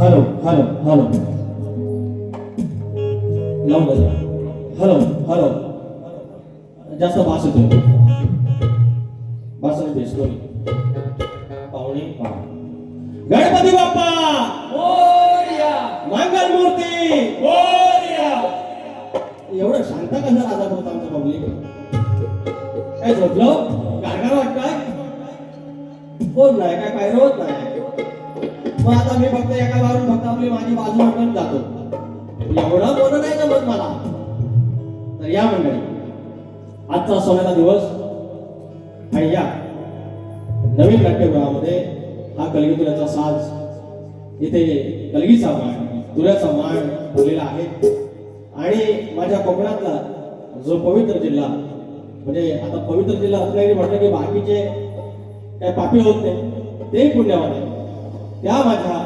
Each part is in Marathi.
हॅलो हॅलो हॅलो लावून हॅलो हॅलो जास्त बास होतो बास बेसलो पाहुणे गणपती बाप्पा मोरया मंगल मूर्ती मोरया. एवढं शांत कसं राजा होत आमचं पब्लिक काय झोपलं गारगार वाटतंय कोण नाही काय काय रोज नाही मग आता मी फक्त एका बाजून फक्त आपली माझी बाजू म्हणून जातो एवढं बोलणं नाही जमत मला तर या मंडळी आजचा सोन्याचा दिवस आणि या नवीन नाट्यगृहामध्ये हा कलगीतुऱ्याचा साज इथे कलगीचा मान तुऱ्याचा मान बोललेला आहे आणि माझ्या कोकणातला जो पवित्र जिल्हा म्हणजे आता पवित्र जिल्हा रत्नागिरी म्हटलं की बाकीचे काय पापी होत नाही ते पुण्यवान आहे त्या माझ्या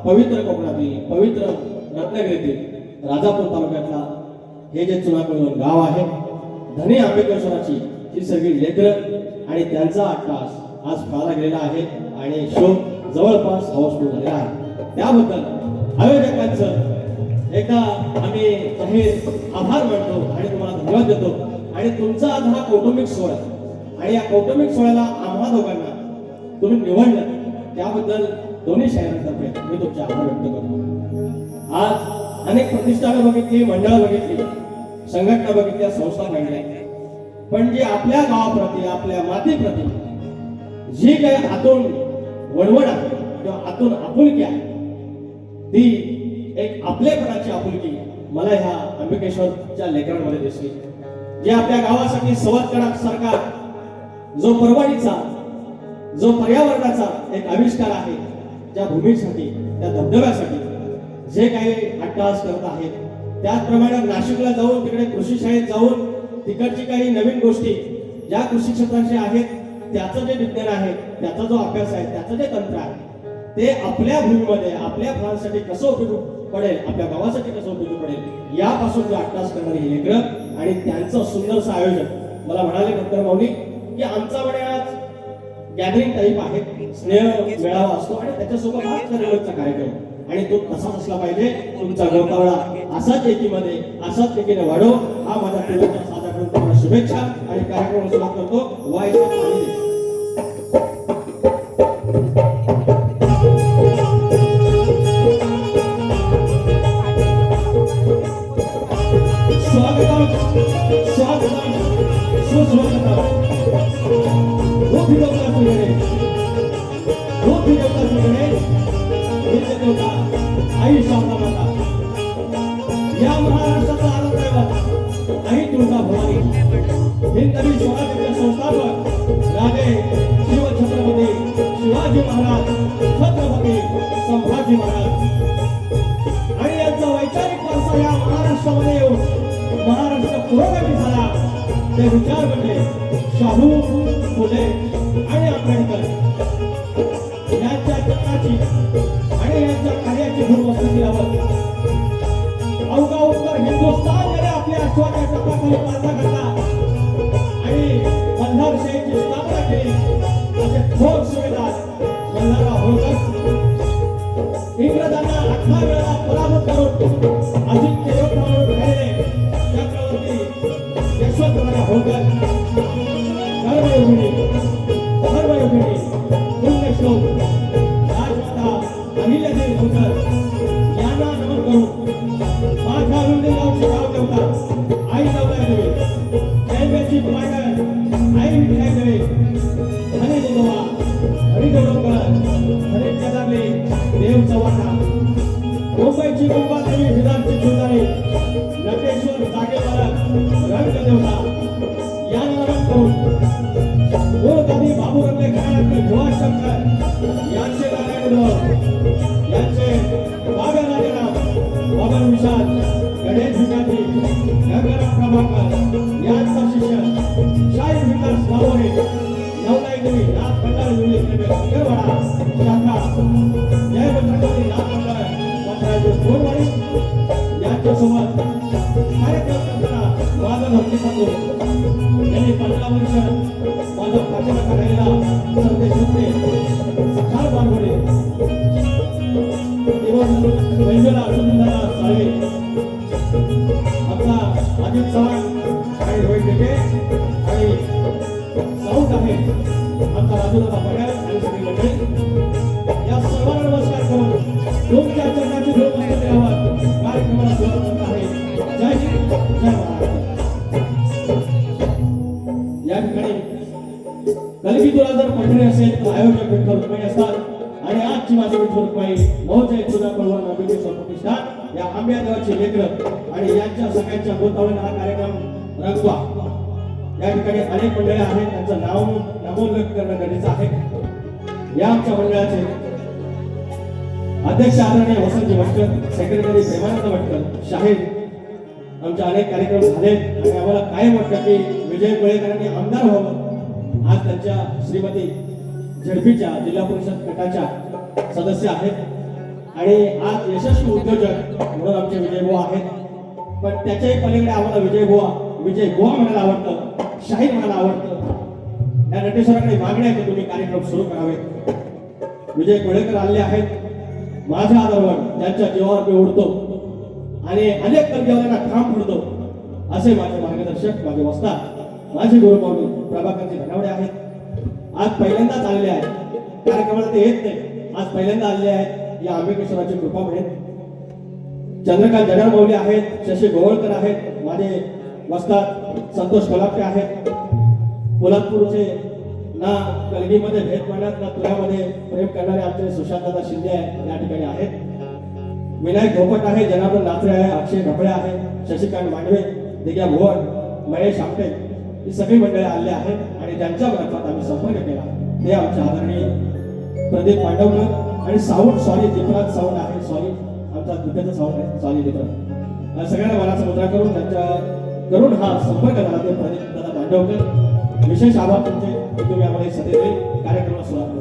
पवित्र कोकणातील पवित्र रत्नागिरीतील राजापूर तालुक्यातला हे जे चुनाकळवण गाव आहे धनी आंबेडकरांची ही सगळी लेकरं आणि त्यांचा अट्टास आज फळाला गेलेला आहे आणि शो जवळपास हाऊसफुल झालेला आहे त्याबद्दल आयोजकांचं एकदा आम्ही जाहीर आभार मानतो आणि तुम्हाला धन्यवाद देतो आणि तुमचा आज हा कौटुंबिक सोहळा आणि या कौटुंबिक सोहळ्याला आम्हा दोघांना तुम्ही निवडलं त्याबद्दल दोन्ही शहरांतर्फे मी तुमचे आभार व्यक्त करतो आज अनेक प्रतिष्ठानं बघितली मंडळं बघितली संघटना बघितल्या संस्था घडल्या पण जे आपल्या गावाप्रती आपल्या मातीप्रती जी काही आतून वळवळ आहे किंवा आतून आपुलकी आहे ती एक आपलेपणाची आपुलकी मला ह्या अंबिकेश्वरच्या लेकरांमध्ये दिसली जे आपल्या गावासाठी सारखा जो परवाडीचा जो पर्यावरणाचा एक आविष्कार आहे ज्या भूमीसाठी त्या धबधब्यासाठी जे काही अट्टहास करत आहेत त्याचप्रमाणे नाशिकला जाऊन तिकडे कृषी शाळेत जाऊन तिकडची काही नवीन गोष्टी ज्या कृषी क्षेत्राचे आहेत त्याचं जे विज्ञान आहे त्याचा जो अभ्यास आहे त्याचं जे तंत्र आहे ते आपल्या भूमीमध्ये आपल्या फळांसाठी कसं उपयोगी पडेल आपल्या गावासाठी कसं उपयोगी पडेल यापासून जे अट्टहास करणारी लेकरं आणि त्यांचं सुंदरचं आयोजन मला म्हणाले डॉक्टर मौली की आमचा म्हणे आज गॅदरिंग टाईप आहे स्नेह मेळावा असतो आणि त्याच्यासोबत हा निवडचा कार्यक्रम आणि तो तसाच असला पाहिजे तुमचा गोपावळा असाच एकीमध्ये असाच एकीने वाढो हा माझा पूर्वीचा साधा करून तुम्हाला शुभेच्छा आणि कार्यक्रम सुरुवात करतो वाईचा पाणी दे. स्वागतम स्वागतम सुस्वागतम आई शांता माता या महाराष्ट्राचा आनंद आई तुळजा भवानी हिंदवी स्वराज्याचे संस्थापक राजे शिवछत्रपती शिवाजी महाराज छत्रपती संभाजी महाराज आणि यांचा वैचारिक वारसा या महाराष्ट्रामध्ये येऊन महाराष्ट्र पुरोगामी झाला ते विचार म्हणजे शाहू फुले आणि आंबेडकर यांच्या जन्माची आणि यांच्या कार्याची भूमवस्ती लावत अवघा उत्तर हिंदुस्थान मध्ये आपल्या अश्वाच्या टप्प्याखाली पालथा घातला आणि बंधारशाहीची स्थापना केली असे थोर सुभेदार मल्हारराव होळकर इंग्रजांना 18 वेळा पराभूत करून अजिंक्य योद्धा म्हणून राहिले चक्रवर्ती यशवंतराव होळकर धर्मयोगिनी पुण्यश्लोक राजमाता अहिल्यादेवी होळकर यांना नमन करून माझ्या हृदयाची गाव देवता आई नवलादेवी रेल्वेची पायगड आई विठाईदेवी हरी देववा हरी देवडोंकर हरी केदारली देव चव्हाणा मुंबईची मुंबादेवी विधानची फुलदारी नटेश्वर जागेवार रंग देवता यांना नमन करून जिल्हा परिषद माझं पाठीमागे राहिलेला संदेश होते सखार बांधवडे दिवस वैद्यला सुंदरा साळे आपला अजित चव्हाण आणि रोहित बेटे आणि साऊंड आहे आमचा राजूदादा पगार आणि सगळी मंडळी या सर्वांना नमस्कार करून तुमच्या चरणाची धूळ पुस्तके आवाज कार्यक्रमाला सुरुवात करत आहे. जय हिंद जय महाराष्ट्र. या ठिकाणी कलगी तुला जर पटणे असेल तर आयोजक विठ्ठल रुक्माई असतात आणि आजची माझी विठ्ठल रुक्माई महोदय तुझा पळवण अभिषेक प्रतिष्ठान या आंब्या देवाची लेकरं आणि यांच्या सगळ्यांच्या बोलतावळीने हा कार्यक्रम रंगवा. या ठिकाणी अनेक मंडळी आहेत त्यांचं नामोल्लेख करणं गरजेचं आहे. या आमच्या मंडळाचे अध्यक्ष आदरणीय वसंतजी भटकर, सेक्रेटरी प्रेमानंद भटकर, शाहीर आमचे अनेक कार्यक्रम झाले आणि आम्हाला कायम वाटतं की विजय कोळेकरांनी आमदार व्हावं. आज त्यांच्या श्रीमती झडपीच्या जिल्हा परिषद गटाच्या सदस्य आहेत आणि आज यशस्वी उद्योजक म्हणून आमचे विजयबुवा आहेत. पण त्याच्याही पलीकडे आम्हाला विजयबुवा म्हणायला आवडतं, शाहीर म्हणायला आवडतं. या नटेश्वराकडे मागणी आहे की तुम्ही कार्यक्रम सुरू करावे. विजय कोळेकर आले आहेत. माझ्या आधारावर त्यांच्या जीवावर मी उडतो आणि अनेक कलगीवाल्यांना ठाम पडतो असे माझे मार्गदर्शक, माझे वस्ताद, माझे गुरुपावली प्रभाकरजी धनावडे आहेत. आज पहिल्यांदाच आलेले आहेत. कार्यक्रमाला ते येत नाही, आज पहिल्यांदा आलेले आहेत. या आंबेकेश्वराची कृपा मिळेल. चंद्रकांत जगरमौली आहेत, शशी गोवळकर आहेत, माझे वस्ताद संतोष कोल्हापे आहेत. पोलादपूरचे ना कलगीमध्ये भेट मांडत ना तुऱ्यामध्ये प्रेम करणारे आमचे सुशांतदादा शिंदे या ठिकाणी आहेत. विनायक धोपट आहे, जनार्दन नात्रे आहे, अक्षय ढपळे आहे, शशिकांत मांडवे, दिग्या भुवन, महेश आमटे ही सगळी मंडळी आले आहेत आणि ज्यांच्या मार्फत आम्ही संपर्क केला ते आमचे आदरणीय प्रदीप पांडवकर आणि साऊंड सॉरी दीपराज साऊंड आहे, सॉरी आमचा दुसऱ्याचा साऊंड आहे, सॉरी दीपराज. सगळ्यांना मनाचा मुद्रा करून करून हा संपर्क झाला ते प्रदीप दादा पांडवकर. विशेष आभार तुमचे की तुम्ही आम्हाला संधी दिली. कार्यक्रमाला सुरुवात होईल.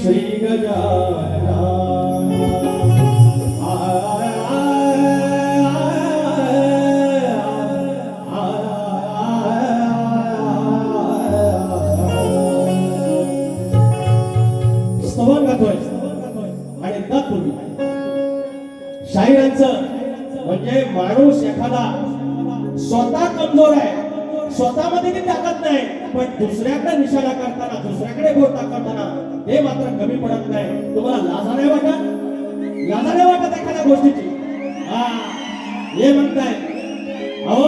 श्री गजानना स्तवन गातोय आणि तत्पूर्वी शाहिरांचं म्हणजे माणूस एखादा स्वतः कमजोर आहे, स्वतःमध्ये ती ताकद नाही, पण दुसऱ्याकडे निशाणा करताना, दुसऱ्याकडे बोट दाखवताना हे मात्र कमी पडत नाही. तुम्हाला लाजा नाही वाटत एखाद्या गोष्टीची? हे म्हणताय अहो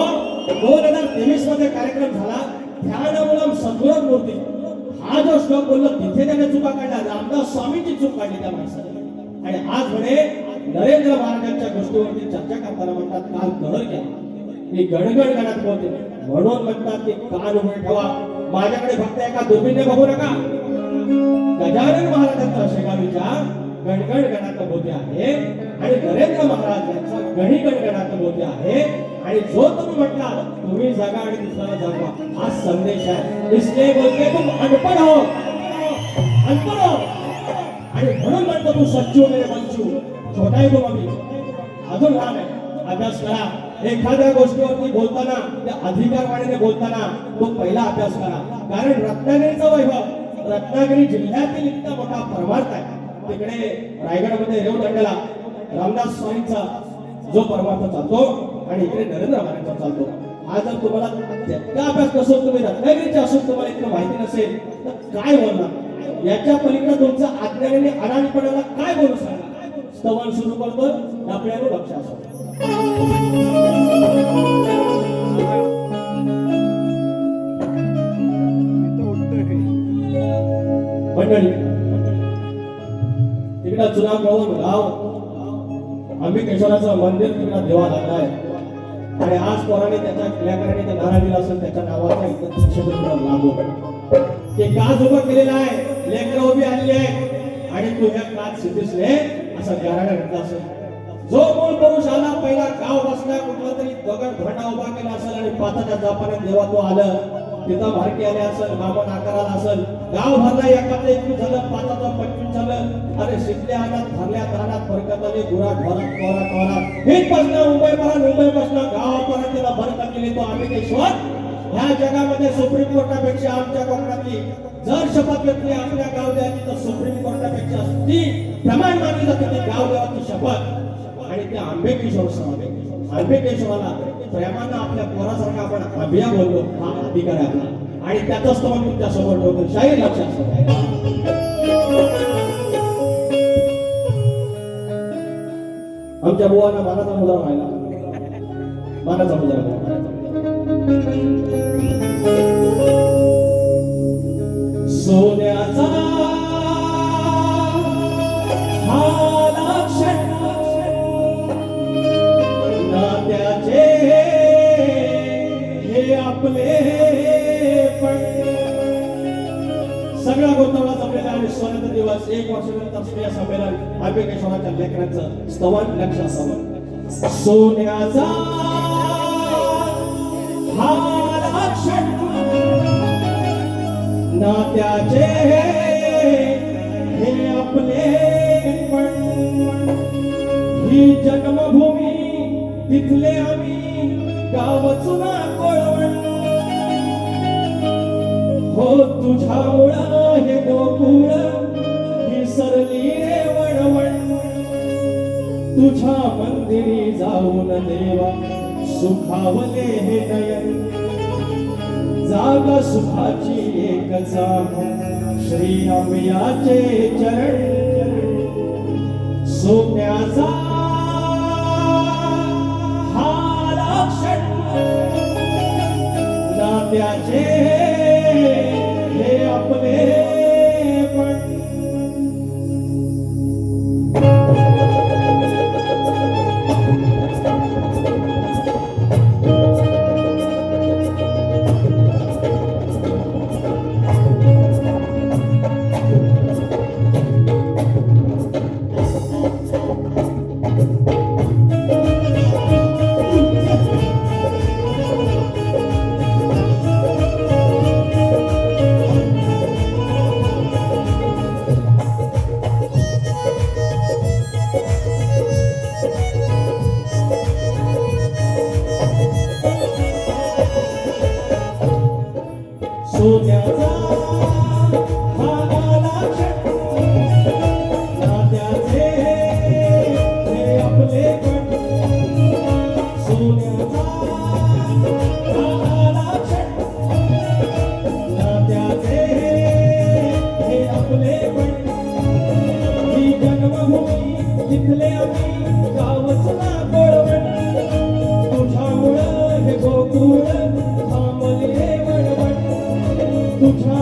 2023 मध्ये कार्यक्रम झाला ध्यानमूलम सद्गुण मूर्ती, हा जो श्लोक बोललो तिथे त्याने चुका काढल्या, रामदास स्वामींची चूक काढली त्या माणसाने. आणि आज म्हणे नरेंद्र महाराजांच्या गोष्टीवरती चर्चा करताना म्हणतात काल कहर केला, मी गणगण गणात बोलते म्हणून म्हणतात की कान उघड ठेवा, माझ्याकडे फक्त एका दुर्बीने बघू नका. गजानन महाराजांचा शेगावीच्या गणगण गणात बोधे आहे आणि नरेंद्र महाराज यांचा गणी गणगणात बोधे आहे. आणि जो तुम्ही म्हटला तुम्ही जागा आणि दुसऱ्याला जागवा हा संदेश आहे. इसलिए बोलते तुम अनपढ़ हो, अनपढ़ हो. आणि म्हणून म्हणतो तू सच्चू मेरे बच्चू. छोटा आहे तो आम्ही, अजून लहान आहे. अभ्यास करा. एखाद्या गोष्टीवरती बोलताना त्या अधिकारवाणीने बोलताना तो पहिला अभ्यास करा. कारण रत्नागिरीचा वैभव, रत्नागिरी जिल्ह्यातील इतका मोठा परमार्थ आहे. तिकडे रायगडमध्ये रेवदंड्याला रामदास स्वामींचा जो परमार्थ चालतो आणि इकडे नरेंद्र महाराजांचा चालतो. हा जर तुम्हाला त्याचा अभ्यास नसेल, तुम्ही रत्नागिरीचे असून तुम्हाला इतकं माहिती नसेल तर काय बोलणार. याच्या पलीकडे तुमचा अज्ञानाने अडाणीपणाला काय बोलू सांगा. स्तवन सुरू करतो आपल्याला लक्ष असो. मंडळी तिकडं जुनागड गाव अंबिकेश्वराचं मंदिर तिकडं देवा लागलाय. आणि आज पोराने त्याच्या किल्ल्याकराने ते नारा दिला असेल त्याच्या नावाचा इथं शब्द लागू ते काच उभं केलेलं आहे. लेकरं उभी आलेली आहे आणि तू ह्या काच सिद्धीसने असा गाराडा घातला असेल. जो मूळ पुरुष आला पहिला गाव बसला कुठला तरी दगड भांडा उभा केला असेल आणि पाताच्या जापाने देवा तो आलं. तिथं भारती आले असेल, बाबा नाकाराला असेल, गाव भरला एखादं 21 झालं, पाताचं 25 झालं. अरे शिकल्या आनात भरल्या तानात फरकत आली गुराट भरत कोरा कोरा हेच पासन मुंबई पासन गावापर्यंत त्याला बरकत केली. तो अंबिकेश्वर ह्या जगामध्ये सुप्रीम कोर्टापेक्षा आमच्या कोकणातली जर शपथ घेतली आपल्या गाव देवाची तर सुप्रीम कोर्टापेक्षा ती प्रमाण मानली जाते ती गाव देवाची शपथ. आणि ते अंबिकेश्वर समावे अंबिकेश्वराला प्रेमानं आपल्या पोरासारखा आपण अभिया बोललो हा अधिकार आहे आपला. आणि त्याचाच तो मी तुमच्या समोर ठेवतो. शाहीर लक्षात आमच्या बुवांना मानाचा मुलगा व्हायला मानाचा मुलगा सोन्याचा आपले पण सगळा गोंधळा जमलेला आणि सोन्याचा दिवस 1 वर्षानंतर स्त्रिया संमेलन अंबिकेश्वराच्या लेकरांचं स्तवन लक्ष असावं. सोन्याचा हा लक्षण नात्याचे हे आपले पण ही जन्मभूमी तिथले आम्ही गावच ना कोळवण हो तुझ्यामुळं हे गोकुळ ही सरली रे वळवण. तुझ्या मंदिरी जाऊन देवा सुखावले हे नयन. जागा सुखाची एक जाग श्री अंबियाचे चरण. सोन्याचा नात्याचे हे आपले पण सोन्याचा हा लक्षण नात्याचे हे आपले पण. सोन्याचा हा लक्षण नात्याचे हे आपले पण. ही जन्मभूमी तिथले आम्ही गावच ना कोळवण. तुझ्यामुळं हे गोकुळ थांबले वळवण. तुझ्या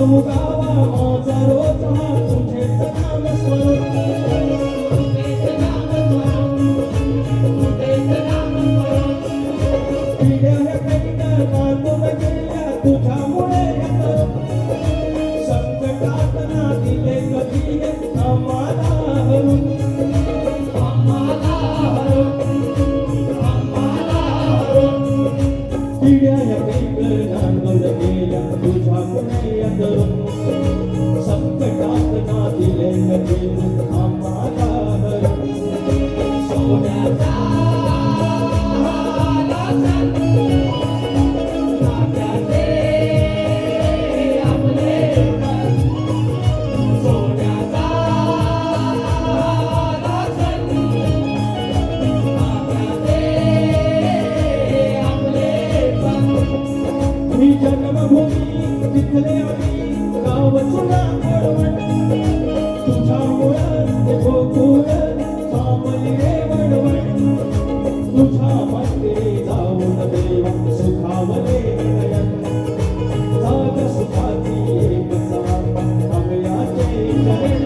गाऊ गावा माझा रोजा तुझेच नाम स्मरून पिढ्या कट्ट मातून गेल्या तुझ्यामुळे संकटात ना दिले कधी आम्हाला हरून पिढ्या कट्ट नांदून गेल्या तुझ्यामुळे संकटात ना दिले कधी आम्हाला हरून सोन्याचा ही जन्मभूमी तिथले आम्ही गाव चुना पडवण तुझ्यामुळं ते गोकुळ थांबली रे वडवण तुझ्या मंदिरी जाऊन देवा सुखावले नयन जाग सुखाची एक जाप अभयाचे चरण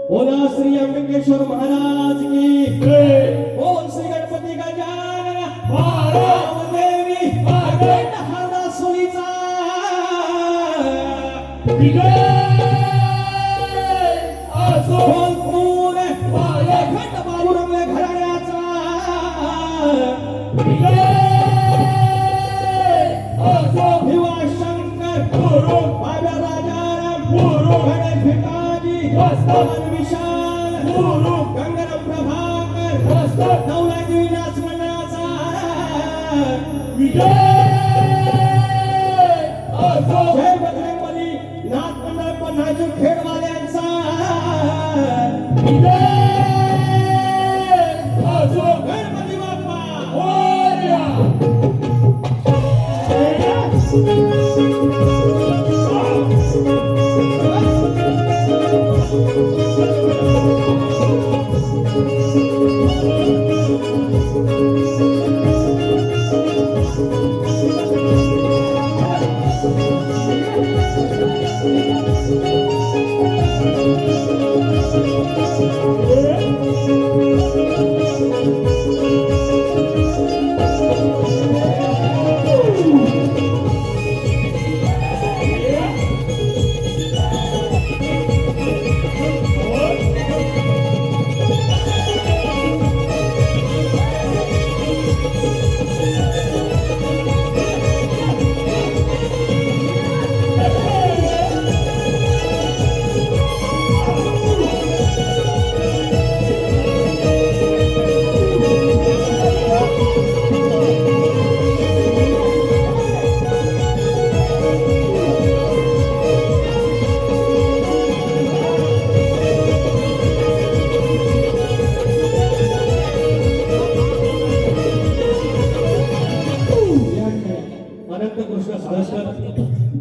बोला श्री अंबिकेश्वर महाराज की बोल श्री गणपती गजानन देवी हाडा सोलीचा बोल पूर खंड बाबूरंगले घराण्याचा भिवा शंकर बाब्या राजाराम गणेश भिकाजी विशाल गंगाराम प्रभाकर नवराजी विलास मंडळाचा जय बजरंगबली नाथ मंडळ पन्हाळजी खेडवाल्यांचा गणपती बाप्पा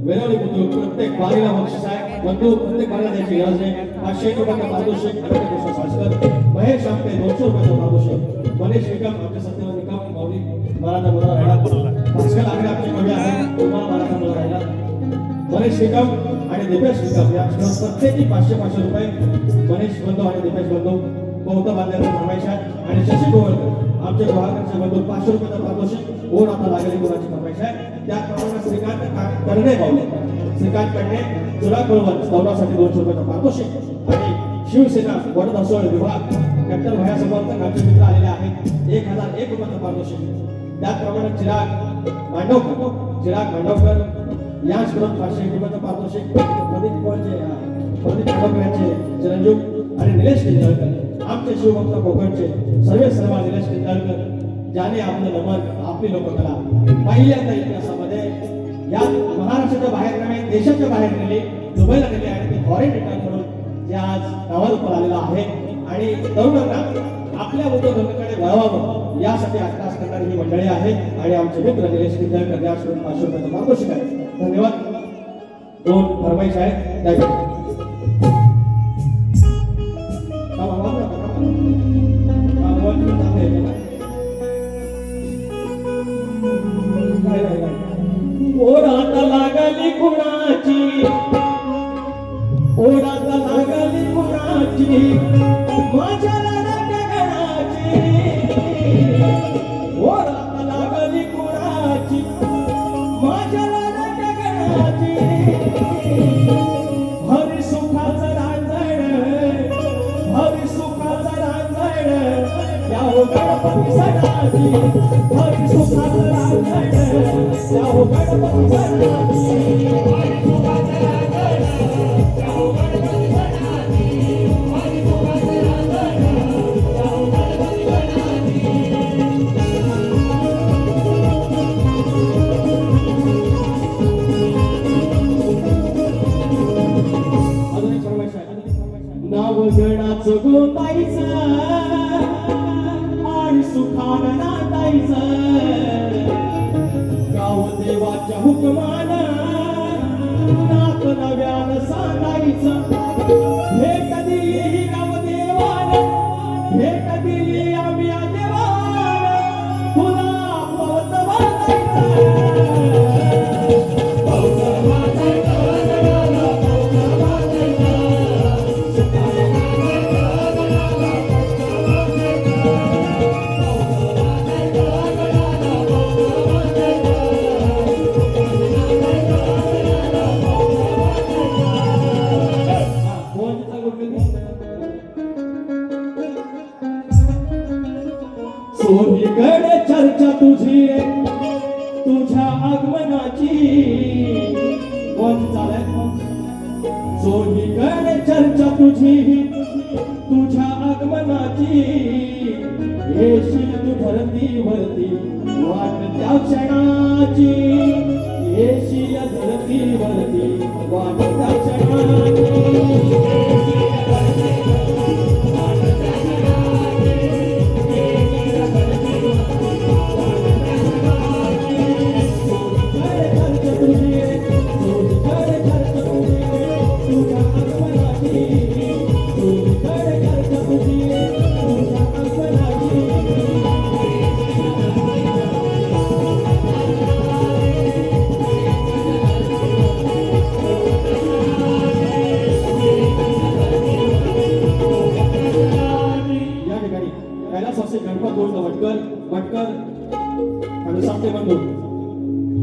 वेळोवेळी बुद्रुक प्रत्येक बारीला बक्षीस आहे बंधू प्रत्येक बारीला द्यायची गरज नाही 500 रुपयाचा पारितोषिक अनंत कृष्ण साळसकर महेश आमटे 200 रुपयाचा पारितोषिक मनीष निकम आमचे सत्यवान निकम माऊली मराठा मुलगा राहिला भास्कर आगरे आमचे कवी आहे तुम्हाला मराठा मुलगा राहिला मनीष निकम आणि दीपेश निकम या प्रत्येकी 500 रुपये मनीष बंधू आणि दीपेश बंधू गौतम बांधल्याचा फरमाईश आहे आणि शशी गोवळकर आमचे ग्राहकांचे बंधू 500 रुपयाचा पारितोषिक ओढ आता लागली कोणाची फरमाईश आहे त्याप्रमाणे श्रीकांत करणे पावले श्रीकांत करणे तुला कळवण स्तवनासाठी 200 रुपयाचा पारितोषिक आणि शिवसेना वडद असोळ विभाग कॅप्टन भैया समर्थक आमचे मित्र आलेले आहेत 1001 रुपयाचा पारितोषिक त्याचप्रमाणे चिराग मांडवकर याचकडून 500 रुपयाचा पारितोषिक प्रदीप मांडवकरांचे चिरंजीव आणि निलेश किंजळकर आमचे शिवभक्त कोकणचे सर्व निलेश किंजळकर ज्याने आपलं नमन आपली लोककला पहिल्यांदा इतिहासामध्ये या महाराष्ट्राच्या बाहेर नव्हे देशाच्या बाहेर नेले, दुबईला नेले आणि ते फॉरेन रिटर्न म्हणून जे आज नावारूपाला आलेलं आहे. आणि तरुणांना आपल्या उद्योगधंद्याकडे वळवावं यासाठी अट्टास करणारी ही मंडळी आहे. आणि आमचे मित्र निलेश किंजळकर याकडून 500 रुपयाचं पारितोषिक आहे. धन्यवाद. 2 फरमाईश आहेत त्यासाठी. ओढात लागली कुणाची, ओढात लागली कुणाची, माझ्या लाडाच्या गणाची. ओढात लागली कुणाची, माझ्या लाडाच्या गणाची. हरी सुखाचं रांजण, हरी सुखाचं रांजण, यावं गणपती सणाची. हरी सुखाचं रांजण, यावं गणपती सणाची. हरी सुखाचं रांजण, यावं गणपती सणाची. हरी सुखाचं रांजण, यावं गणपती सणाची. अजून एक फरमाईश आहे. नाव गणाचं गोतायचं आणि सुखानं नांदायचं. गाव देवाच्या हुकमानं नात नव्यानं सांगायचं. भेट दिली गाव देवानं, भेट दिली आम्ही देवानं, तुला पवत वाचायचं. सोहीकडे चर्चा तुझी, तुझ्या आगमनाची. कोण चालय? सोहीकडे चर्चा तुझी, तुझ्या आगमनाची. येशील तू धरतीवरती वाट त्या क्षणाची. येशील धरतीवरती वाट त्या क्षणाची.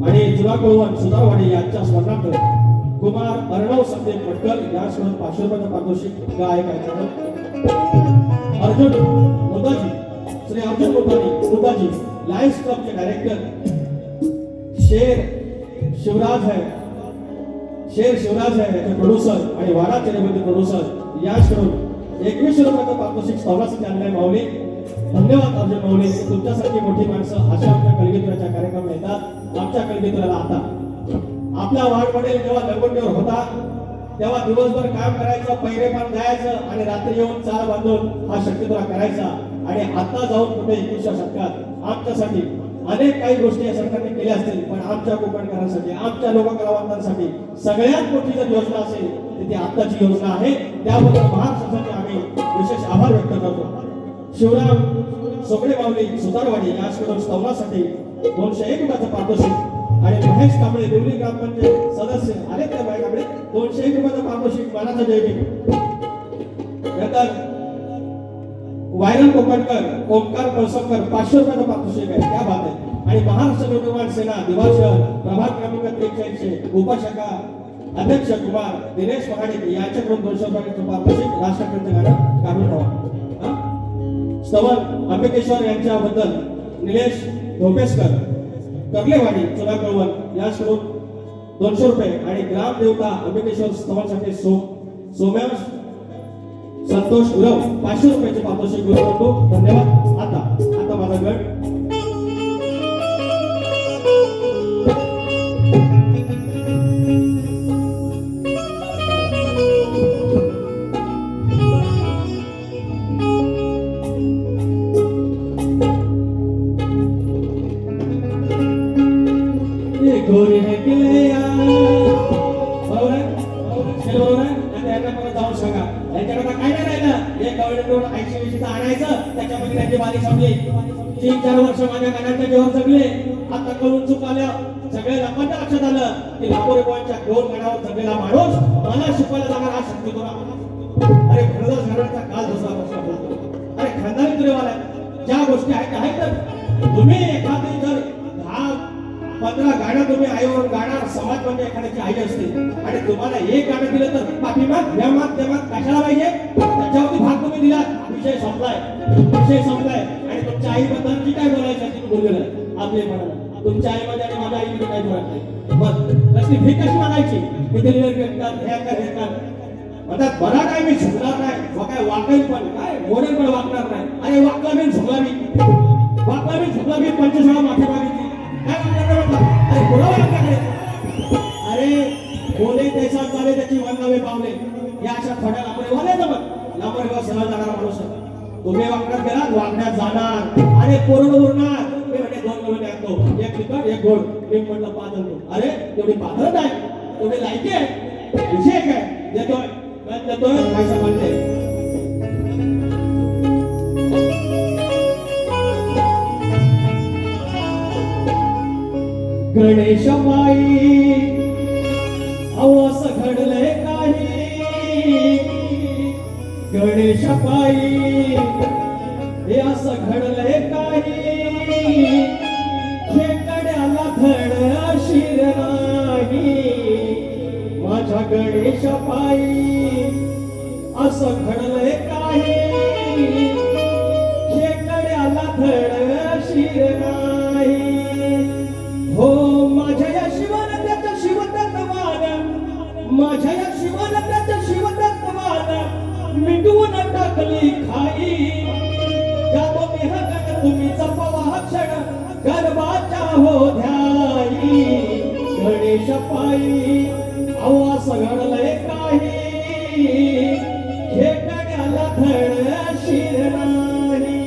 आणि जुना कळवण सुधारवाडी यांच्या स्मरणार्थ कुमार अर्णव संदीप भटकर यासोबत 500 रुपयाचं पारितोषिक गायक आहेत. अर्जुन मुदाजी, श्री अर्जुन मुदाजी लायन्स क्लबचे डायरेक्टर. शेर शिवराज है याचे प्रोड्युसर आणि वाडा चेरेबंदी प्रोड्युसर याकडून 2100 रुपयाचं पारितोषिक स्तवासाठी आणलंय. माऊली धन्यवाद अर्जुन माऊली. तुमच्यासारखी मोठी माणसं अशा आमच्या कलगीतराच्या कार्यक्रमाला येतात. आमच्या कलगीतराला आता आपल्या वाडवडील जेव्हा लगोटीवर होता तेव्हा दिवसभर काम करायचं, पैरेपान जायचं आणि रात्री येऊन चार बांधून हा शक्तितुरा करायचा. आणि आता जाऊन कुठे 21व्या शतकात आमच्यासाठी अनेक काही गोष्टी या सरकारने केल्या असतील, पण आमच्या कोकणकरांसाठी, आमच्या लोककलावंतांसाठी सगळ्यात मोठी जर योजना असेल तर ती आत्ताची योजना आहे. त्याबद्दल महाराष्ट्रासाठी आम्ही विशेष आभार व्यक्त करतो. शिवराम सोगडे माऊली सुतारवाडी याकडून स्तवनासाठी 201 रुपयाचं पारितोषिक. आणि महेश कांबळे देवली ग्रामपंचायत सदस्य आले त्या बाई कांबळे 201 रुपयाचं पारितोषिक. मानाचा जयभीम. नंतर वायरल कोकणकर ओमकार कळसकर 500 रुपयाचं पारितोषिक आहे. त्या बात आहे. आणि महाराष्ट्र नवनिर्माण सेना दिवाळ शहर प्रभाग क्रमांक 43 उपशाखा अध्यक्ष कुमार दिनेश महाडिक यांच्याकडून 200 रुपयाचं पारितोषिक. राष्ट्रपतींचं गाणं काढून ठेवा. स्तवन अंबिकेश्वर यांच्याबद्दल निलेश धोपेसकर कर्लेवाडी चुना कळवण याकडून 200 रुपये. आणि ग्रामदेवता अंबिकेश्वर स्तवनसाठी सोम्यांश संतोष गुरव 500 रुपयाचे पारितोषिक करतो. धन्यवाद. आता माझा गट गोरी ढकलया. बरोबर आहे? हे बरोबर आहे? आता यांना परत जाऊन सांगा. यांच्याकडे काय नाही राहिलं. एक कवडे 80-80चं आणायचं, त्याच्यामध्ये त्यांची बारी संपली. 3-4 वर्ष माझ्या गाण्याच्या जेव्हा जगले, आता कळून चूक आलं. सगळे लोकांच्या लक्षात आलं की लाखो रुपयांच्या 2 गाण्यावर जगलेला माणूस मला शिकवायला जाणार हा शक्य करा. अरे खरंच घराचा काल दुसरा प्रश्न बोलतो. अरे खानदानी तुरेवाला ज्या गोष्टी आहेत त्या आहेत तर तुम्ही एखादी जर 10-15 गाणं तुम्ही आईवर गाणार, समाज म्हणजे एखाद्याची आई असते आणि तुम्हाला एक गाणं दिलं तर पाठीमाग व्यामात कशाला पाहिजे, त्याच्यावरती भाग तुम्ही दिला, विषय संपलाय. आणि तुमच्या आईबद्दल जी काय बोलायचं आहे तुम्ही बोललेलं आहे आपले म्हणाला. तुमच्या आईमध्ये आणि माझ्या आईमध्ये काही फरक नाही. मग कसली फी कशी मागायची, किती लिहिलं भेटतात, हे म्हणतात बरा काय मी झुकणार नाही. मग काय वाकेल पण काय मोडेल पण वागणार नाही. अरे वाकला मी झुकला मी 25 वेळा माफी मागितली. काय वागणार म्हटलं? अरे पुरावा आपल्याकडे. अरे बोले देशात चाले त्याची वननावे पावले. या अशा थोड्या लांबरेगाव सरळ जाणारा माणूस आहे. तुम्ही वागण्यात गेलात, वागण्यात जाणार आणि कोरड उरणार. मी म्हणजे 2 महिने आणतो, एक तिखट एक गोड. मी म्हटलं 5 आणतो. अरे तेवढी पात्रच आहे, तेवढी लायकी आहे, विषय काय देतोय पैसा मानते. गणेश बाई अवस घडले काही, गणेश बाई हे असं घडले काही, खेकड्याला धड शिर नाही. माझ्या गणेश बाई असं घडले काही, खेकड्याला धड शिर नाही. हो माझ्या या शिवनत्याचं शिवतत्वान, माझ्या या शिवनत्याचं शिवतत्वान मिटवून टाकली खाई. जातो मी हगन तुम्ही जपवा क्षण गर्भाच्या होध्याई. गणेश पायी आवास घडलंय काही, खेकड्याला धड शिर नाही.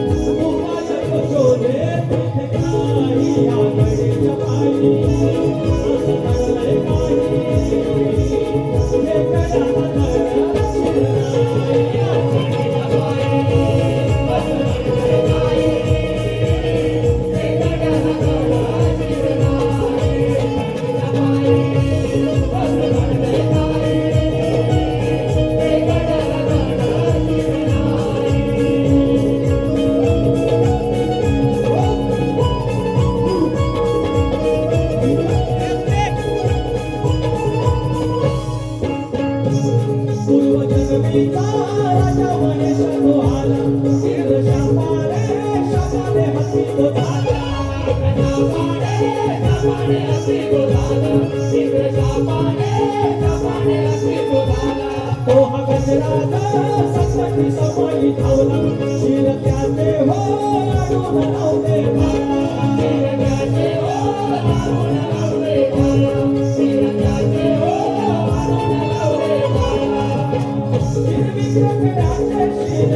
Thank you. शापाने अस्तित्व झालं इंद्रच्या शापाने अस्तित्व झालं तो हा गजराजा संकटी समाई धावला शिर त्याचे हो लाडून लावले भाला शिरकाचे हो लावून लावले भाला शिरकाचे हो लावून लावले भाला हिरवी क्रकडाचे शिर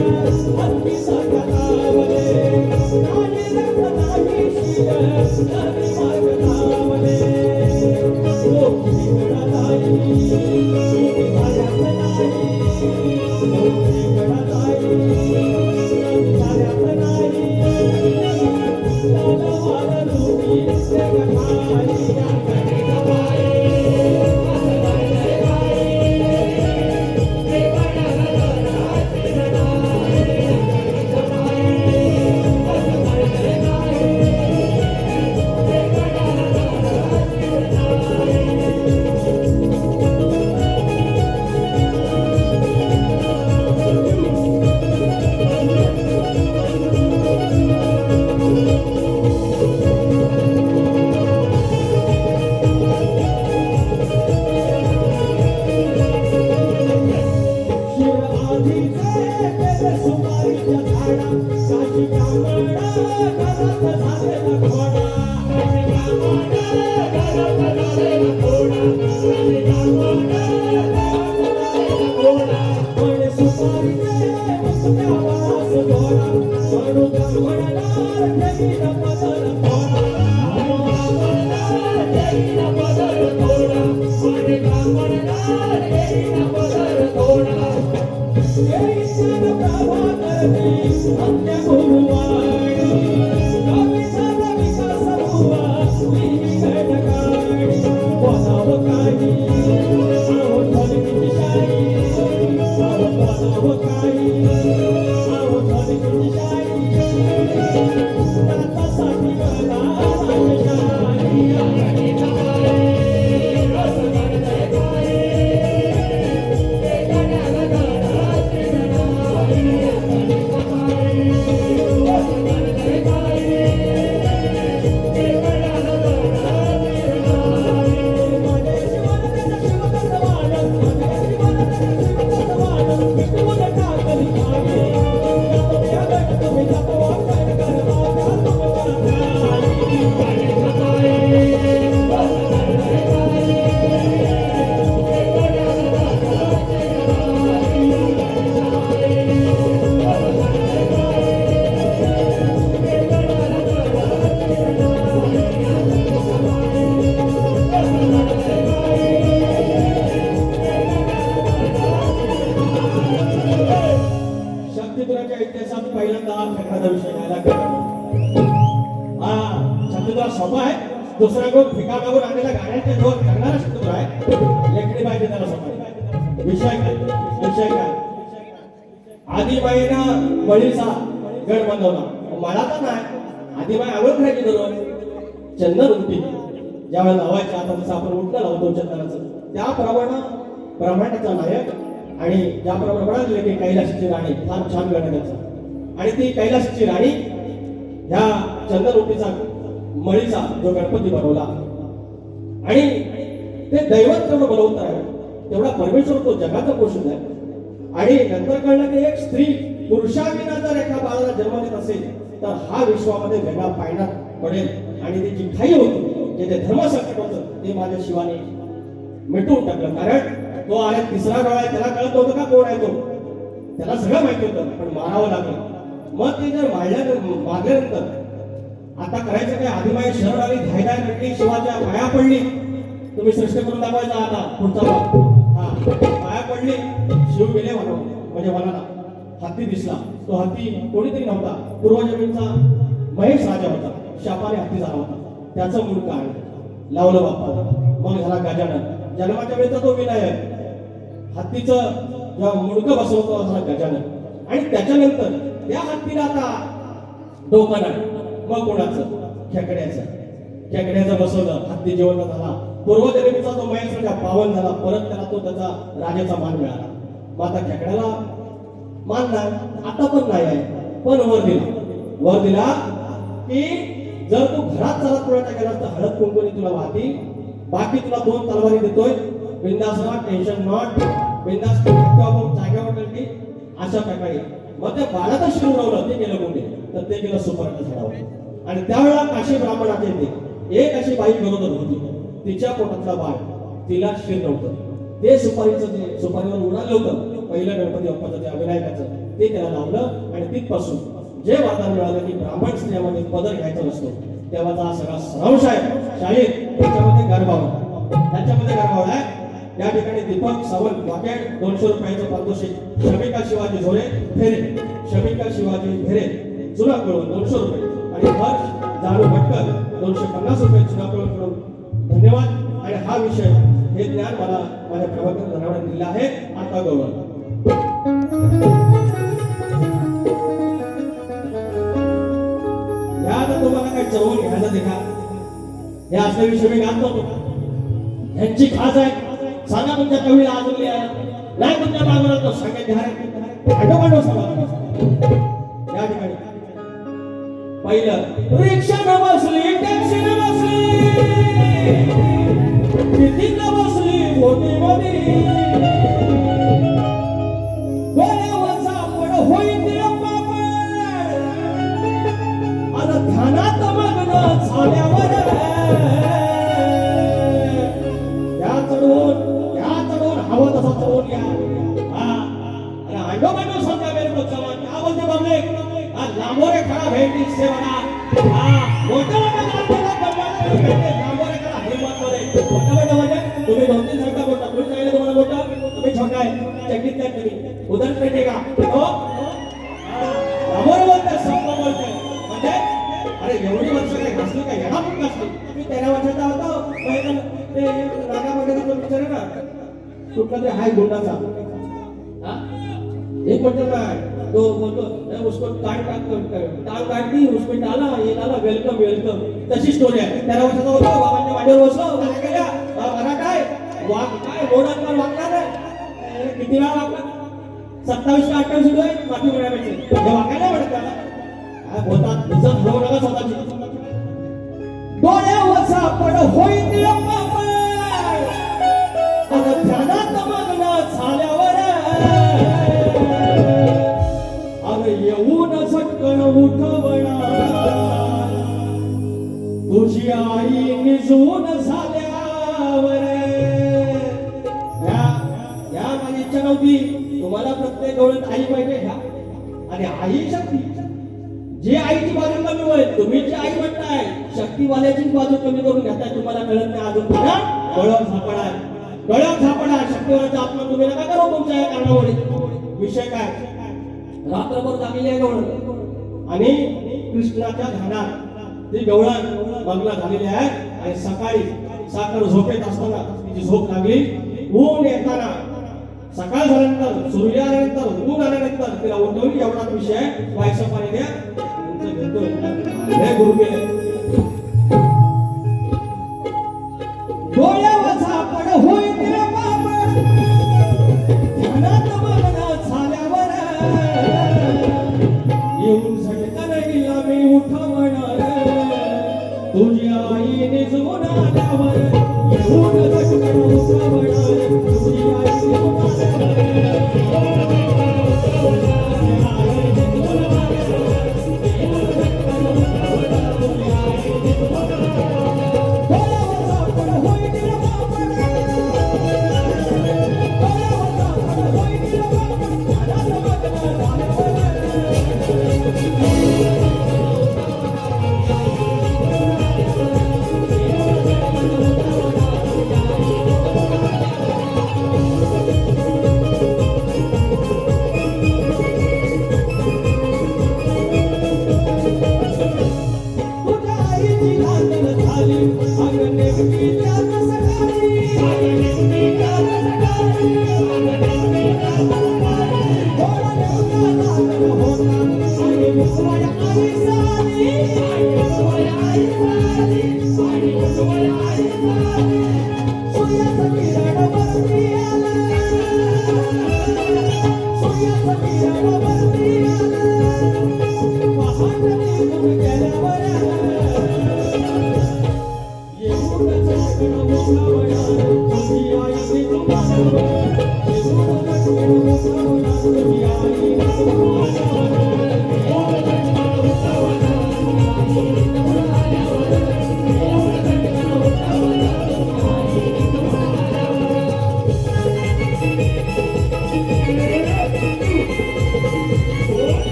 हत्ती सकलावले नाही रक्त नाही शिर नदी मार्ग धावले तो किकडा नाही किती झाल्यात नाही तो किकडा नाही नदी झाल्यात नाही तलवार रुपी जगखाई शक्तिपुराच्या इतिहासात पहिल्यांदा खेळाचा विषय घ्यायला गेला. हा शक्तिपुरा सोपा आहे. दुसरा कोण ठिकाणावर आणलेल्या गाड्यांच्या जोर करणारा शक्तिपुरा आहे. लेखणी पाहिजे त्याला सोपा. विषय काय आदिबाईनं बळीचा गड बनवला. मला तर नाही आदिबाई आवड खायची दररोज चंदन उठती ज्यावेळेला लावायचं. आता जसं आपण उठलं लावतो चंदनाचं त्याप्रमाणे ब्रह्मांडाचा नायक आणि ज्याप्रमाणे म्हणाले की कैलासची राणी फार छान गणनाचं आणि ती कैलासची राणी ह्या चंद्रलोकीचा मळीचा जो गणपती बनवला आणि ते दैवत तेवढं बनवत आहे तेवढा परमेश्वर तो जगाचा पोषण आहे. आणि नंतर कळलं की एक स्त्री पुरुषाविना जर एका बाळाला जन्म देत असेल तर हा विश्वामध्ये वेगळा पायंडा पडेल आणि ती जी खाई होती जे ते धर्मसंकट होतं ते माझ्या शिवाने मिटवून टाकलं. कारण तो आला तिसरा डोळा आहे त्याला कळत नव्हतं का कोण आहे तो. त्याला सगळं माहिती होतं पण मारावं लागलं. मग ते जर मारल्यानंतर आता करायचं काय आदिमाई शहर आली धायधाय म्हटली शिवाच्या पाया पडली. तुम्ही सृष्टी करून दाखवायचा आता पुढचा भाग. हा पाया पडली शिव गेले म्हणजे वनाला. हत्ती दिसला. तो हत्ती कोणीतरी नव्हता पूर्वजमीनचा महेश राजा होता. शापाने हत्ती झाला होता. त्याचं मूळ काय लावलं बाप्पा. मग झाला गजानन. जन्माच्या वेळेचा तो विनायक. हत्तीचं जेव्हा मुडकं बसवतो असा गजानन. आणि त्याच्यानंतर त्या हत्तीला आता डोकं नाही. मग कोणाचं खेकड्याचं बसवलं. हत्ती जिवंत झाला. पूर्वजन्मीचा तो महेश राजा पावन झाला. परत त्याला तो त्याचा राजाचा मान मिळाला. मग आता खेकड्याला मान नाही आता पण नाही आहे पण वर दिला की जर तू घरात चालत पुढे गेलास तर हळद कुंकूने तुला वाहतील. बाकी तुला 2 तलवारी देतोय. बिंदास राहा, टेन्शन नॉट. बिंदास जागेवर की अशा प्रकारे मग त्या बाळाचं शिर उडवलं. ते गेलं कोणी तर ते गेलं सुपारीच्या झाडावर. आणि त्यावेळेला काशी ब्राह्मणाचे येते. एक अशी बाई गरोदर होती. तिच्या पोटातला बाळ, तिला शिर नव्हतं. ते सुपारीचं जे सुपारीवर उडालं होतं पहिलं गणपती बाप्पाचं, ते अविनायकाचं, ते त्याला लावलं. आणि तिथपासून जे वरदान मिळालं की ब्राह्मण स्त्रियामध्ये पदर घ्यायचा नसतो, तेव्हाचा हा सगळा सारांश आहे शाळेत. त्याच्यामध्ये गरबावला आहे. या ठिकाणी दीपक सावंत वाकेड 200 रुपयाचं पारितोषिक. शमिका शिवाजी झोरे फेरे, शमिका शिवाजी फेरे चुना कळून 200 रुपये. आणि हर्ष जाणू भटकर 250 रुपये चुना कळून. धन्यवाद. आणि हा विषय, हे ज्ञान मला माझ्या प्रभाकर धनावड्याने दिलं आहे. आता गौरव तुम्हाला काय चवून घ्यायचं देखा. हे असले विषय मी गात नव्हतो. यांची खास आहे. सांगा तुमच्या कवीला अजून नाही तुमच्या बाजूला तो सांगायचे आहे. आठवण सांगा. या ठिकाणी पहिलं रिक्षा न बसली, टॅक्सी न बसली, किती न बसली मोठी मोठी, डोळ्यावरचा पड होईल पापड, आता ध्यानात मग्न झाल्यावर हवं तसा चढवून घ्या. आंडोबांडो समजा वेळ चव्हाण काय बोलते बाबले. लांबोरे खडा भेटी सेवना. मोठा लांबोरे खडा हिंमत मध्ये. मोठा म्हणजे तुम्ही 2-3 सांगता मोठा. तुम्ही सांगितलं तुम्हाला मोठा, तुम्ही छोटा आहे. चकित काय तुम्ही उदाहरण पेटे का हो. लांबोरे बोलताय, संप बोलताय. म्हणजे अरे एवढी वर्ष काय घासली काय, येणार पण घासली. तुम्ही 13 वर्षाचा होता. ते रागामध्ये विचार ना कुठला तरी हाय गुंडाचा. एक म्हणतो काय तो बोलतो उसको टांग काट दी, उसको डाला, ये डाला, वेलकम वेलकम. तशी स्टोरी आहे. 13 वर्षाचा होतो, बाबांच्या मांडीवर बसलो. काय केल्या मला काय वाघ काय मोडात वागला नाही. किती वेळा वागला. 27 का 28 सुरू आहे माफी म्हणायची. हे वागायला म्हणत त्याला काय बोलतात. इज्जत ठेवू नका स्वतःची. डोळ्यावर सापड होईल ध्यानात मग्न झाल्यावर अरे येऊन झटकन उठवणा तुझी आई निजून झाल्यावर. या माझी इच्छा नव्हती. तुम्हाला प्रत्येक डोळ्यात आई पाहिजे घ्या. आणि आई शक्ती, जे आईची बाजू कमी होईल तुम्ही जी आई म्हणताय शक्तीवाल्याची बाजू कमी करून घेताय. तुम्हाला कळत नाही अजून. डोळ्यावर सापडा, डोळ्यावर सापडा. शक्तीवाल्याचा आत्मा तुम्ही नका करू तुमच्या या कारणामुळे. विषय काय, रात्रभर जागलेली आहे गवळण. आणि कृष्णाच्या ध्यानात ती गवळण मग्न झालेली आहे. आणि सकाळी साखर झोपेत असताना तिची झोप लागली. ऊन येताना सकाळ झाल्यानंतर, सूर्य आल्यानंतर, ऊन आल्यानंतर तिला उठवली. एवढाच विषय. व्हायचं पाणी द्या तुमचं घेतोय गुरु गेले. डोळ्यावर सापड होईल ध्यानात मग्न झाल्यावर येऊन झटकन गेला मी उठवणार तुझी आई निजून आल्यावर. येऊन झटकन उठवणार तुझी आई निजून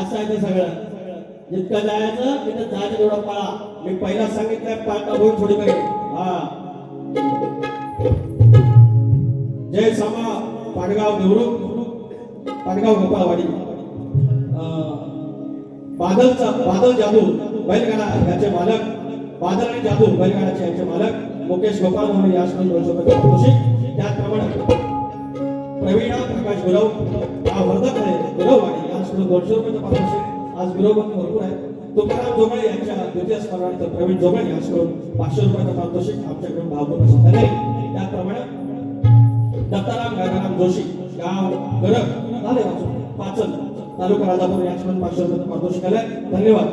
असं आहे ते सगळं. जितकं जायचं तिथं जायचं तेवढं पळा. मी पहिला सांगितलंय पालता होईल थोडी काही. हा जय समा पाडगाव देवरुख पाडगाव गोपाळवाडी बादल जादू बैलगाडा याचे मालक बादल आणि जादू बैलगाडाचे यांचे मालक मुकेश गोपाळ म्हणून या स्कूल 200 रुपये पारितोषिक. त्याचप्रमाणे प्रवीणा प्रकाश गुरव वर्धक गुरववाडी या स्कूल 200 रुपये पारितोषिक. आज गुरवबंद भरपूर आहे. तुकाराम जोगळे यांच्या द्वितीय स्मरणार्थ प्रवीण जोगळे या स्कूल 500 रुपये पारितोषिक आमच्याकडून भावपूर्ण साधन आहे. त्याचप्रमाणे दत्ताराम गंगाराम जोशी गाव गरग झाले पाचन तालुका राजापूर या स्कूल 500 रुपये पारितोषिक आले. धन्यवाद.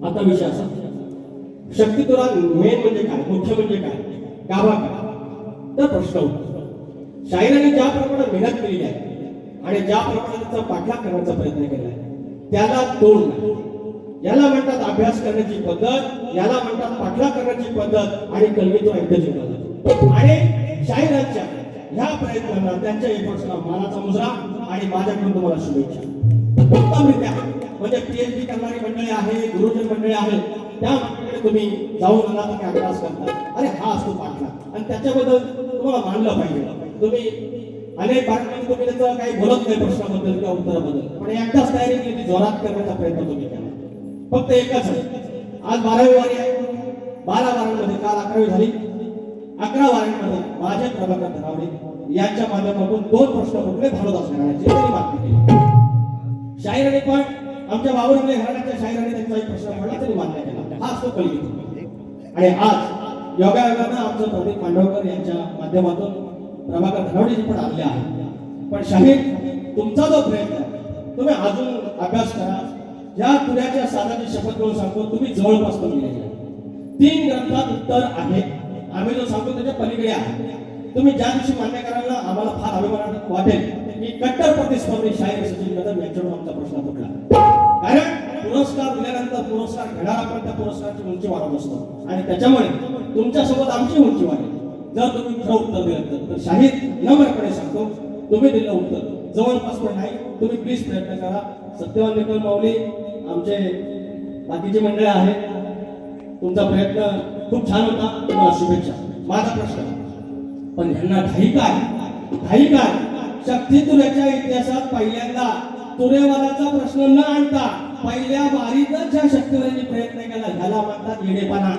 आता विषय असा शक्तितुरा मेन म्हणजे काय मुख्य म्हणजे काय गाभा काय तर प्रश्न होता. शाहिराने ज्या प्रमाणे मेहनत केली आहे आणि ज्या प्रमाणे त्याचा पाठलाग करण्याचा प्रयत्न केला आहे त्याला तोड नाही. याला म्हणतात अभ्यास करण्याची पद्धत, याला म्हणतात पाठलाग करण्याची पद्धत आणि कलगीतून ऐकत जातो. आणि शाहिरांच्या ह्या प्रयत्नांना त्यांच्या एफर्ट्सला मानाचा मुजरा आणि माझ्याकडून तुम्हाला शुभेच्छा. उत्तमरित्या म्हणजे पीएचडी करणारी मंडळी आहे, गुरुजन मंडळी आहे, त्या मंडळीकडे तुम्ही जाऊन आला तर अभ्यास करता. अरे हा असतो पाठलाग आणि त्याच्याबद्दल तुम्हाला मानलं पाहिजे. तुम्ही अनेक बातम्यांनी तुम्ही त्याचं काही बोलत नाही प्रश्नाबद्दल किंवा उत्तराबद्दल, पण एकदाच तयारी केली जोरात करण्याचा प्रयत्न तुम्ही केला. फक्त एकच आहे. आज 12वी वारी आहे. 12 वारांमध्ये काल 11वी झाली. 11 वारांमध्ये माझे प्रभाकर धनावडे यांच्या माध्यमातून 2 प्रश्न कुठले भारत असण्याची मागणी केली. शाहिराने पण आमच्या बाबुरामले घराण्याच्या शाहिराने त्यांचा एक प्रश्न मांडला तरी मान्य केला. हा असतो कलगीत. आणि आज योगायोगानं आमचं प्रदीप मांडवकर यांच्या माध्यमातून प्रभाकर धनावडेजी पण आले आहेत. पण शाहीर तुमचा जो प्रयत्न आहे तुम्ही अजून अभ्यास करा. या तुऱ्याच्या साधाची शपथ घेऊन सांगतो तुम्ही जवळपास गेलेले 3 ग्रंथात उत्तर आहे. आम्ही जो सांगतो त्याच्या पलीकडे आहे. तुम्ही ज्या दिवशी मान्य करायला आम्हाला फार अभिमान वाटेल की कट्टर प्रतिस्पर्धी शाहीर सचिन कदम यांच्याकडून आमचा प्रश्न फुटला. कारण पुरस्कार दिल्यानंतर पुरस्कार घेणारा पण त्या पुरस्काराची उंची वाढत असतो आणि त्याच्यामुळे तुमच्यासोबत आमची उंची वाढेल जर तुम्ही खरं उत्तर दिलं तर. शाहीर नम्रपणे सांगतो तुम्ही दिलं उत्तर जवळपास पण नाही. तुम्ही प्लीज प्रयत्न करा. सत्यवान निकल माऊली आमचे बाकीचे मंडळ आहे. तुमचा प्रयत्न खूप छान होता. तुम्हाला शुभेच्छा. माझा प्रश्न पण ह्यांना घाई काय शक्ती तुऱ्याच्या इतिहासात पहिल्यांदा तुरेवालाचा प्रश्न न आणता पहिल्या वारीतच ज्या शक्तीवरांनी प्रयत्न केला ह्याला म्हणतात येडेपणा.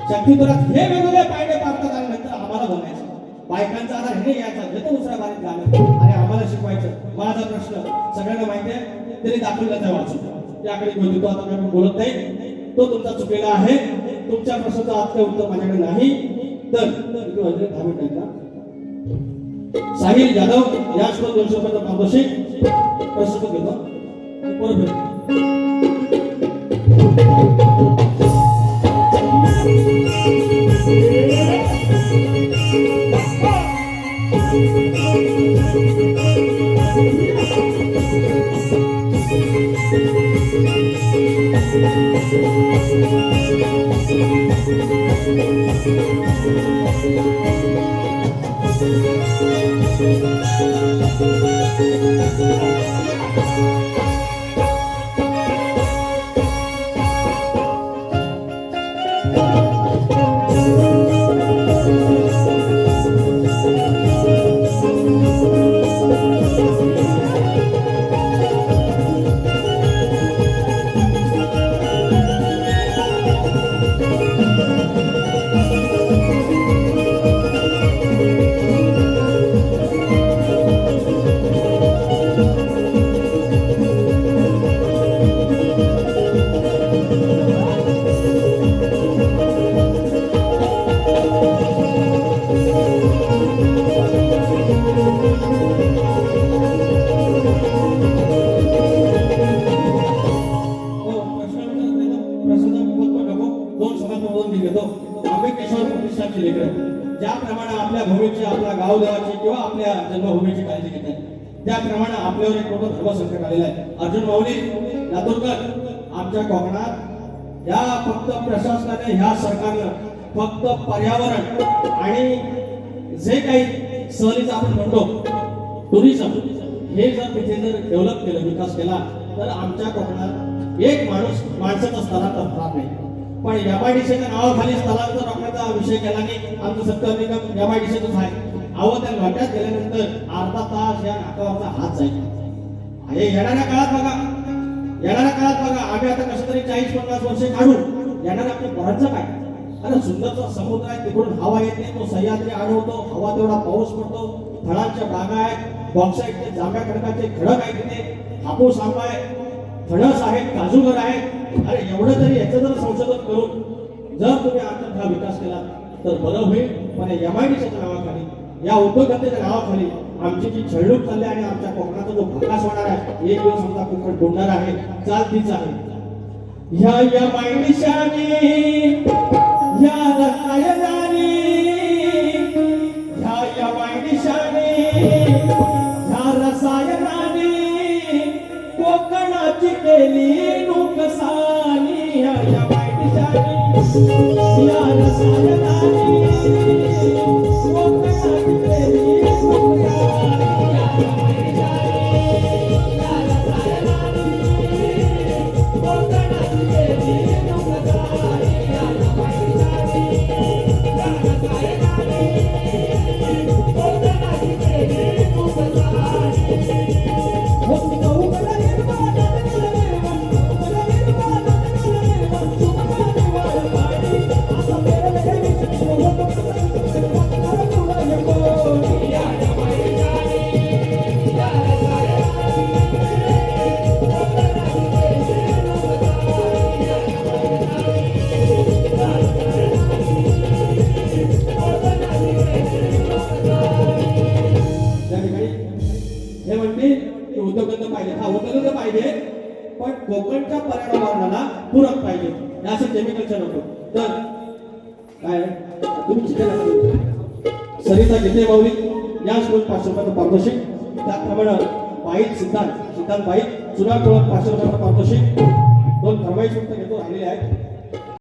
शक्तीतुरात हे वेगवेगळे पायडे पाडतात आणि नंतर आम्हाला बोलायचं. बायकांचा आधार हे घ्यायचा हे तर दुसऱ्या वारीत गाणं आणि आम्हाला शिकवायचं. माझा प्रश्न सगळ्यांना माहिती आहे. तरी दाखवला जाय वाचून त्याकडे बोलतो. आता मी बोलत नाही. तो तुमचा चुकलेला आहे. तुमच्या प्रश्नाचं आजचं उत्तर माझ्याकडे नाही. तर 10 मिनिटांचा साहिल जाधव या स्कूल 200 रुपयाचा पारितोषिक प्रस्तुत घेतो. हो, प्रश्न विचारत नाही तर प्रश्नाचा उत्तर नको. दोन सभासदांमधून मी घेतो. आंबेडकेश्वर प्रतिष्ठानचे लेकर ज्याप्रमाणे आपल्या भूमीची, आपल्या गावदेवाची किंवा आपल्या जन्मभूमीची काळजी घेतात, त्याप्रमाणे आपल्यावर एक मोठं धर्मसंकट आलेलं आहे. अर्जुन माऊली लातूरकर, आमच्या कोकणात या फक्त प्रशासनाने, ह्या सरकारनं फक्त पर्यावरण आणि जे काही सहलीचं आपण म्हणतो टुरिझम, हे जर तिथे जर डेव्हलप केलं, विकास केला, तर आमच्या कोकणात एक माणसाचं स्थलांतर होणार नाही. पण एमआयडीसीच्या नावाखाली स्थलांतर रोखण्याचा विषय केला की आमचं सत्तर निगम एमआयडीसीतच आहे. अहो, त्या लोट्यात गेल्यानंतर अर्धा तास या नाकावरचा हात जाईल. हे येणाऱ्या काळात बघा, आम्ही आता कसं तरी 40-50 वर्षे काढू, येणाऱ्या आपल्या पोरांचं काय? अरे सुंदरचा समुद्र आहे, तिकडून हवा येते, तो सह्याद्री आढळतो, हवा तेवढा पाऊस पडतो, फळांच्या बागा आहेत, बॉक्साईटचे जांभ्या खडकाचे खडक आहे, तिथे हापूस आंबा आहे, फणस आहे, काजूगर आहे. अरे एवढं तरी याचं जर संशोधन करून जर तुम्ही आता हा विकास केला तर बरं होईल. पण एमआयडीसीच्या नावाखाली, या उद्योगधंद्याच्या नावाखाली आमची जी छळणूक चालली आणि आमच्या कोकणाचा जो भकास होणार आहे, एक दिवस आमचा कोकण बुडणार आहे, चाल तीच आहे. ह्या एमआयडीसीने, ह्या रसायनाने, ह्या एमआयडीसीने, ह्या रसायनाने कोकणाची केली नुकसानी. ह्या एमआयडीसीने, ह्या रसायनाने कोकणाची केली नुकसानी. हे म्हणतील की उद्योगधंदे पाहिजे. हा, उद्योगधंदे पाहिजे, पण कोकणच्या पर्यावरणाला पूरक पाहिजे. हे असं केमिकलचं नको. तर काय तुम्ही शिकायला सरिता घेते माऊली या स्कूल 500 रुपयाचं पारितोषिक. त्याप्रमाणे बाईत सिद्धांत बाईत चुना टोळक 500 रुपयाचं पारितोषिक. 2 फरमाईश फक्त घेतो, राहिलेले आहेत.